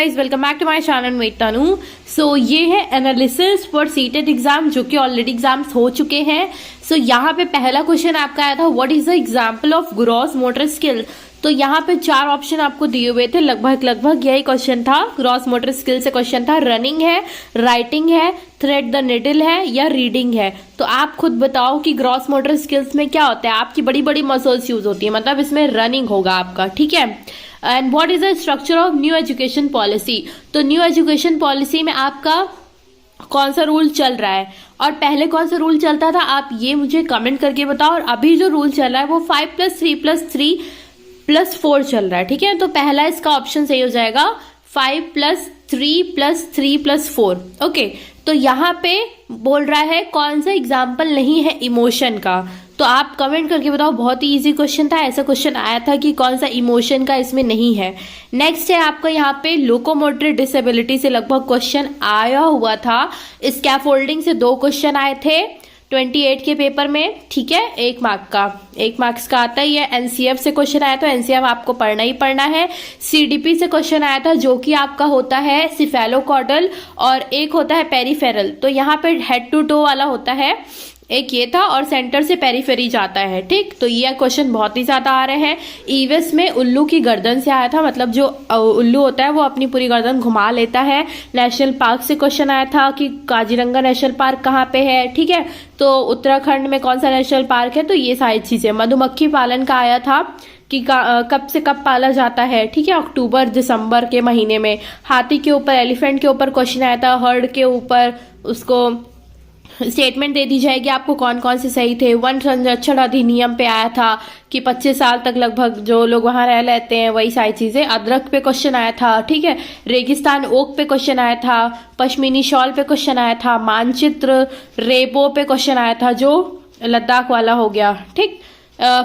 Guys, welcome back to my channel with Tanu. So ये है analysis for CTET exam जो कि ऑलरेडी एग्जाम्स हो चुके हैं। सो यहाँ पे पहला क्वेश्चन आपका आया था, what is the example of gross motor skill. तो यहाँ पे 4 ऑप्शन आपको दिए हुए थे, लगभग यही क्वेश्चन था। ग्रॉस मोटर स्किल से क्वेश्चन था, रनिंग है, राइटिंग है, थ्रेड द निडल है या रीडिंग है। तो आप खुद बताओ कि ग्रॉस मोटर स्किल्स में क्या होता है। आपकी बड़ी बड़ी मसल्स यूज होती है, मतलब इसमें रनिंग होगा आपका, ठीक है। And what is the structure of new education policy. तो न्यू एजुकेशन पॉलिसी में आपका कौन सा रूल चल रहा है और पहले कौन सा रूल चलता था, आप ये मुझे कमेंट करके बताओ। और अभी जो रूल चल रहा है वो 5+3+3+4 चल रहा है, ठीक है। तो पहला इसका ऑप्शन सही हो जाएगा 5+3+3+4। ओके, तो यहाँ पे बोल रहा है कौन सा एग्जाम्पल नहीं है इमोशन का। तो आप कमेंट करके बताओ। बहुत ही इजी क्वेश्चन था, ऐसा क्वेश्चन आया था कि कौन सा इमोशन का इसमें नहीं है। नेक्स्ट है आपका यहाँ पे लोकोमोटर डिसेबिलिटी से लगभग क्वेश्चन आया हुआ था। स्कैफोल्डिंग से 2 क्वेश्चन आए थे 28 के पेपर में, ठीक है। 1 मार्क्स का आता है। ये एनसीएफ से क्वेश्चन आया, तो एनसीएफ आपको पढ़ना ही पढ़ना है। सीडीपी से क्वेश्चन आया था जो कि आपका होता है सिफेलोकॉर्डल और एक होता है पेरिफेरल। तो यहाँ पे हेड टू टो वाला होता है, एक ये था और सेंटर से पेरिफेरी जाता है, ठीक। तो ये क्वेश्चन बहुत ही ज्यादा आ रहे हैं। ईवीएस में उल्लू की गर्दन से आया था, मतलब जो उल्लू होता है वो अपनी पूरी गर्दन घुमा लेता है। नेशनल पार्क से क्वेश्चन आया था कि काजीरंगा नेशनल पार्क कहाँ पे है, ठीक है। तो उत्तराखंड में कौन सा नेशनल पार्क है। तो ये सारी चीजें। मधुमक्खी पालन का आया था कि कब से कब पाला जाता है, ठीक है, अक्टूबर दिसंबर के महीने में। हाथी के ऊपर, एलिफेंट के ऊपर क्वेश्चन आया था, हर्ड के ऊपर उसको स्टेटमेंट दे दी जाएगी आपको कौन कौन से सही थे। वन संरक्षण अधिनियम पे आया था कि 25 साल तक लगभग जो लोग वहां रह लेते हैं, वही सारी चीजें। अदरक पे क्वेश्चन आया था, ठीक है। रेगिस्तान ओक पे क्वेश्चन आया था। पश्मीनी शॉल पे क्वेश्चन आया था। मानचित्र रेबो पे क्वेश्चन आया था जो लद्दाख वाला हो गया, ठीक।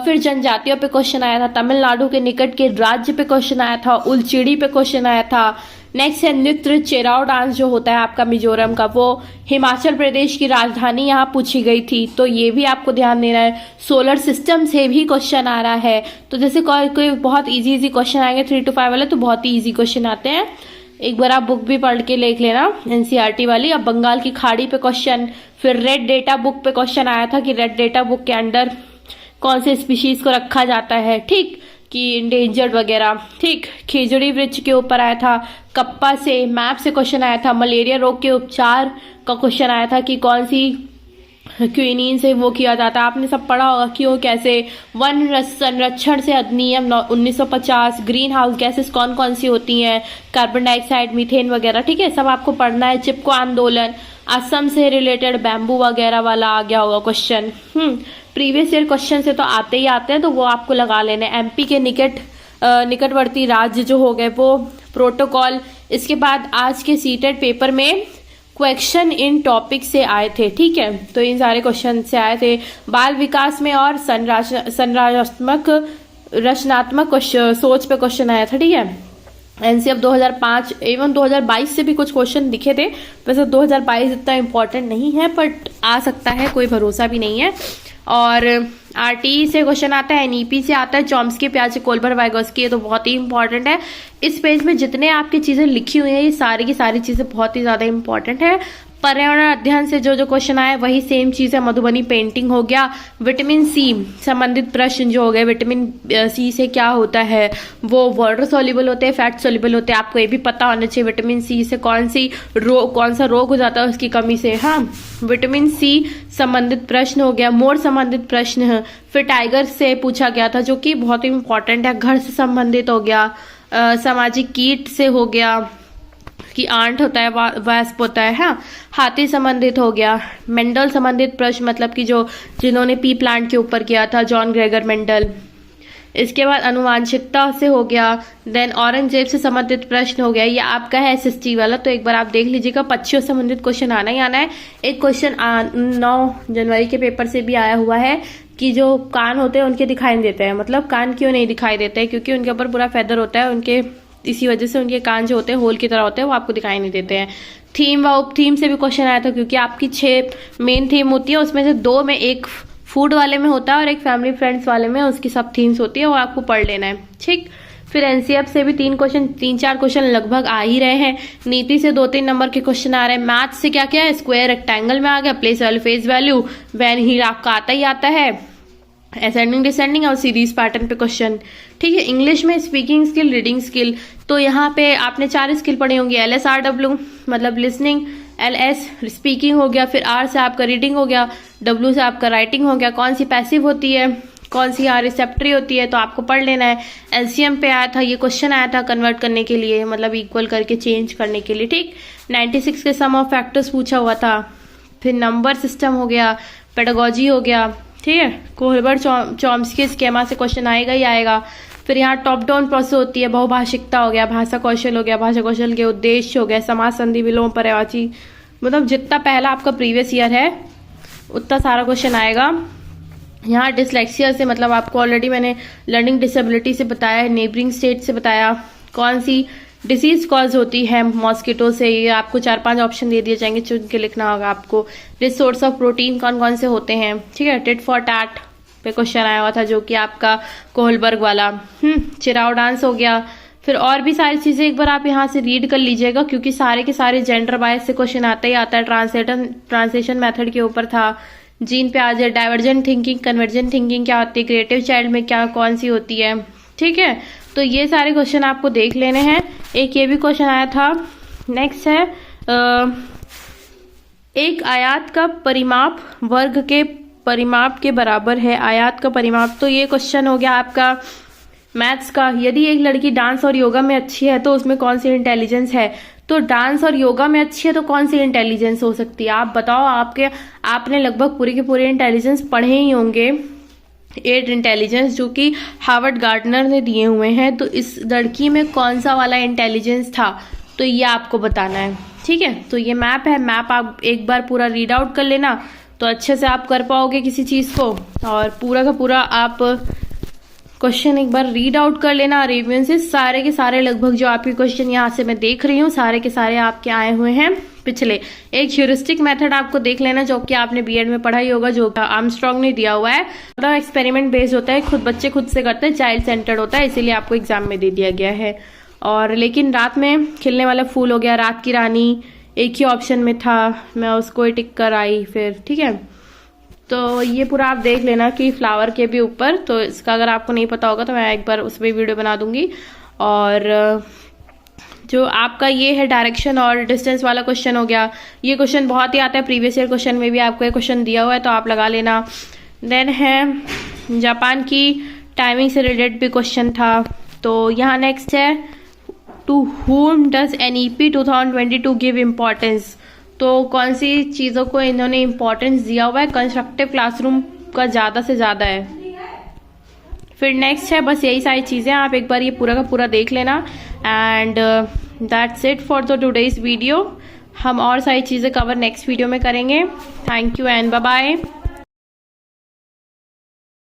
फिर जनजातियों पे क्वेश्चन आया था। तमिलनाडु के निकट के राज्य पे क्वेश्चन आया था। उलचिड़ी पे क्वेश्चन आया था। नेक्स्ट है नृत्य चेराव डांस जो होता है आपका मिजोरम का, वो हिमाचल प्रदेश की राजधानी यहाँ पूछी गई थी, तो ये भी आपको ध्यान देना है। सोलर सिस्टम से भी क्वेश्चन आ रहा है। तो जैसे कोई बहुत इजी क्वेश्चन आएंगे 3 to 5 वाले, तो बहुत ही इजी क्वेश्चन आते हैं। एक बार आप बुक भी पढ़ के देख लेना, एनसीईआरटी वाली। अब बंगाल की खाड़ी पे क्वेश्चन, फिर रेड डेटा बुक पे क्वेश्चन आया था कि रेड डेटा बुक के अंडर कौन से स्पीशीज को रखा जाता है, ठीक, कि इंडेंजर्ड वगैरह, ठीक। खिजड़ी वृक्ष के ऊपर आया था। कप्पा से मैप से क्वेश्चन आया था। मलेरिया रोग के उपचार का क्वेश्चन आया था कि कौन सी क्विनीन से वो किया जाता है, आपने सब पढ़ा होगा क्यों कैसे। वन संरक्षण से अधिनियम 1950। ग्रीन हाउस गैसेस कौन कौन सी होती हैं, कार्बन डाइऑक्साइड, मीथेन वगैरह, ठीक है, सब आपको पढ़ना है। चिपको आंदोलन, असम से रिलेटेड बैम्बू वगैरह वाला आ गया होगा क्वेश्चन। प्रीवियस ईयर क्वेश्चन से तो आते ही आते हैं, तो वो आपको लगा लेने। एमपी के निकटवर्ती राज्य जो हो गए वो प्रोटोकॉल। इसके बाद आज के सीटेट पेपर में क्वेश्चन इन टॉपिक से आए थे, ठीक है। तो इन सारे क्वेश्चन से आए थे। बाल विकास में और रचनात्मक सोच पे क्वेश्चन आया था, ठीक है। एनसीएफ 2005 एवं 2022 से भी कुछ क्वेश्चन दिखे थे। वैसे 2022 इतना इम्पोर्टेंट नहीं है, बट आ सकता है, कोई भरोसा भी नहीं है। और आरटी से क्वेश्चन आता है, एनईपी से आता है, चॉम्स्की, प्याजे, कोलबर, वाइगोस्की, ये तो बहुत ही इंपॉर्टेंट है। इस पेज में जितने आपकी चीजें लिखी हुई हैं, ये सारी की सारी चीजें बहुत ही ज्यादा इंपॉर्टेंट है। पर्यावरण अध्ययन से जो क्वेश्चन आए वही सेम चीज है। मधुबनी पेंटिंग हो गया। विटामिन सी संबंधित प्रश्न जो हो गए, विटामिन सी से क्या होता है, वो वाटर सॉल्युबल होते हैं, फैट सॉल्युबल होते हैं, आपको ये भी पता होना चाहिए। विटामिन सी से कौन सा रोग हो जाता है उसकी कमी से, हाँ। विटामिन सी संबंधित प्रश्न हो गया। मोर संबंधित प्रश्न है। फिर टाइगर से पूछा गया था जो कि बहुत ही इंपॉर्टेंट है। घर से संबंधित हो गया। सामाजिक कीट से हो गया कि आंट होता है, वास्प होता है, हाँ। हाथी संबंधित हो गया। मेंडल संबंधित प्रश्न, मतलब कि जिन्होंने पी प्लांट के ऊपर किया था, जॉन ग्रेगर मेंडल। इसके बाद अनुवांशिकता से हो गया। देन औरंगजेब से संबंधित प्रश्न हो गया। ये आपका है एसएसटी वाला, तो एक बार आप देख लीजिएगा। पक्षियों से संबंधित क्वेश्चन आना ही आना है। एक क्वेश्चन 9 जनवरी के पेपर से भी आया हुआ है कि जो कान होते हैं उनके दिखाई नहीं देते हैं। मतलब कान क्यों नहीं दिखाई देते हैं, क्योंकि उनके ऊपर पूरा फेदर होता है, उनके इसी वजह से उनके कान जो होते हैं होल की तरह होते हैं, वो आपको दिखाई नहीं देते हैं। थीम व उप थीम से भी क्वेश्चन आया था, क्योंकि आपकी 6 मेन थीम होती है, उसमें से 2 में, एक फूड वाले में होता है और एक फैमिली फ्रेंड्स वाले में उसकी सब थीम्स होती है, वो आपको पढ़ लेना है, ठीक। फिर एनसीएफ से भी 3-4 क्वेश्चन लगभग आ ही रहे हैं। नीति से 2-3 नंबर के क्वेश्चन आ रहे हैं। मैथ से क्या क्या है, स्क्वायर रेक्टेंगल में आ गया, प्लेस वैल्यू फेस वैल्यू, वैन हील आपका आता ही आता है, असेंडिंग डिसेंडिंग और सीरीज पैटर्न पे क्वेश्चन। ठीक है, इंग्लिश में स्पीकिंग स्किल, रीडिंग स्किल, तो यहाँ पे आपने 4 स्किल पढ़ी होंगी। LSRW मतलब लिसनिंग, LS स्पीकिंग हो गया, फिर R से आपका रीडिंग हो गया, W से आपका राइटिंग हो गया। कौन सी पैसिव होती है, कौन सी यहाँ रिसेप्टरी होती है, तो आपको पढ़ लेना है। LCM पे आया था, ये क्वेश्चन आया था कन्वर्ट करने के लिए, मतलब इक्वल करके चेंज करने के लिए। ठीक, 96 के सम ऑफ फैक्टर्स पूछा हुआ था। फिर नंबर सिस्टम हो गया, पेडागोजी हो गया। ठीक है, कोहलबर्ट चॉम्स्की स्केमा से क्वेश्चन आएगा ही आएगा। फिर यहाँ टॉप डाउन प्रोसेस होती है, बहुभाषिकता हो गया, भाषा कौशल हो गया, भाषा कौशल के उद्देश्य हो गया, समाज संधि विलोम पर्यायवाची, मतलब जितना पहला आपका प्रीवियस ईयर है उतना सारा क्वेश्चन आएगा। यहाँ डिसलेक्सिया से मतलब आपको ऑलरेडी मैंने लर्निंग डिसेबिलिटी से बताया है, नेबरिंग स्टेट से बताया, कौन सी डिसीज कॉज होती है मॉस्किटो से, ये आपको 4-5 ऑप्शन दे दिए जाएंगे, चुन के लिखना होगा आपको। रिच सोर्स ऑफ प्रोटीन कौन कौन से होते हैं। ठीक है, टिट फॉर टैट पे क्वेश्चन आया हुआ था जो कि आपका कोहलबर्ग वाला। चिराव डांस हो गया। फिर और भी सारी चीजें एक बार आप यहाँ से रीड कर लीजिएगा, क्योंकि सारे के सारे जेंडर बायस से क्वेश्चन आता ही आता है। ट्रांसलेशन मेथड के ऊपर था, जीन पे आ जाए, डाइवर्जेंट थिंकिंग, कन्वर्जेंट थिंकिंग क्या होती है, क्रिएटिव चाइल्ड में क्या कौन सी होती है। ठीक है, तो ये सारे क्वेश्चन आपको देख लेने हैं। एक ये भी क्वेश्चन आया था। नेक्स्ट है एक आयात का परिमाप वर्ग के परिमाप के बराबर है। आयात का परिमाप, तो ये क्वेश्चन हो गया आपका मैथ्स का। यदि एक लड़की डांस और योगा में अच्छी है तो उसमें कौन सी इंटेलिजेंस है। तो डांस और योगा में अच्छी है तो कौन सी इंटेलिजेंस हो सकती है, आप बताओ। आपने लगभग पूरे के पूरे इंटेलिजेंस पढ़े ही होंगे, 8 इंटेलिजेंस जो कि हार्वर्ड गार्डनर ने दिए हुए हैं। तो इस लड़की में कौन सा वाला इंटेलिजेंस था, तो ये आपको बताना है। ठीक है, तो ये मैप है, मैप आप एक बार पूरा रीड आउट कर लेना तो अच्छे से आप कर पाओगे किसी चीज को। और पूरा का पूरा आप क्वेश्चन एक बार रीड आउट कर लेना रिवीजन से। सारे के सारे लगभग जो आपके क्वेश्चन यहाँ से मैं देख रही हूँ सारे के सारे आपके आए हुए हैं पिछले। एक ह्यूरिस्टिक मेथड आपको देख लेना जो कि आपने बीएड में पढ़ा ही होगा, जो आर्मस्ट्रॉन्ग ने दिया हुआ है। मतलब एक्सपेरिमेंट बेस्ड होता है, खुद बच्चे खुद से करते हैं, चाइल्ड सेंटर्ड होता है, इसीलिए आपको एग्जाम में दे दिया गया है। और लेकिन रात में खिलने वाला फूल हो गया, रात की रानी एक ही ऑप्शन में था, मैं उसको ही टिक कर आई फिर। ठीक है, तो ये पूरा आप देख लेना कि फ्लावर के भी ऊपर, तो इसका अगर आपको नहीं पता होगा तो मैं एक बार उस पर वीडियो बना दूंगी। और जो आपका ये है डायरेक्शन और डिस्टेंस वाला क्वेश्चन हो गया, ये क्वेश्चन बहुत ही आता है, प्रीवियस ईयर क्वेश्चन में भी आपको ये क्वेश्चन दिया हुआ है तो आप लगा लेना। देन है जापान की टाइमिंग से रिलेटेड भी क्वेश्चन था। तो यहाँ नेक्स्ट है to whom does NEP 2022 give importance. तो कौन सी चीज़ों को इन्होंने इम्पोर्टेंस दिया हुआ है, कंस्ट्रक्टिव क्लासरूम का ज़्यादा से ज़्यादा है। फिर नेक्स्ट है बस यही सारी चीज़ें, आप एक बार ये पूरा का पूरा देख लेना। And that's it for the today's video. हम और सारी चीज़ें कवर नेक्स्ट वीडियो में करेंगे। Thank you and bye bye.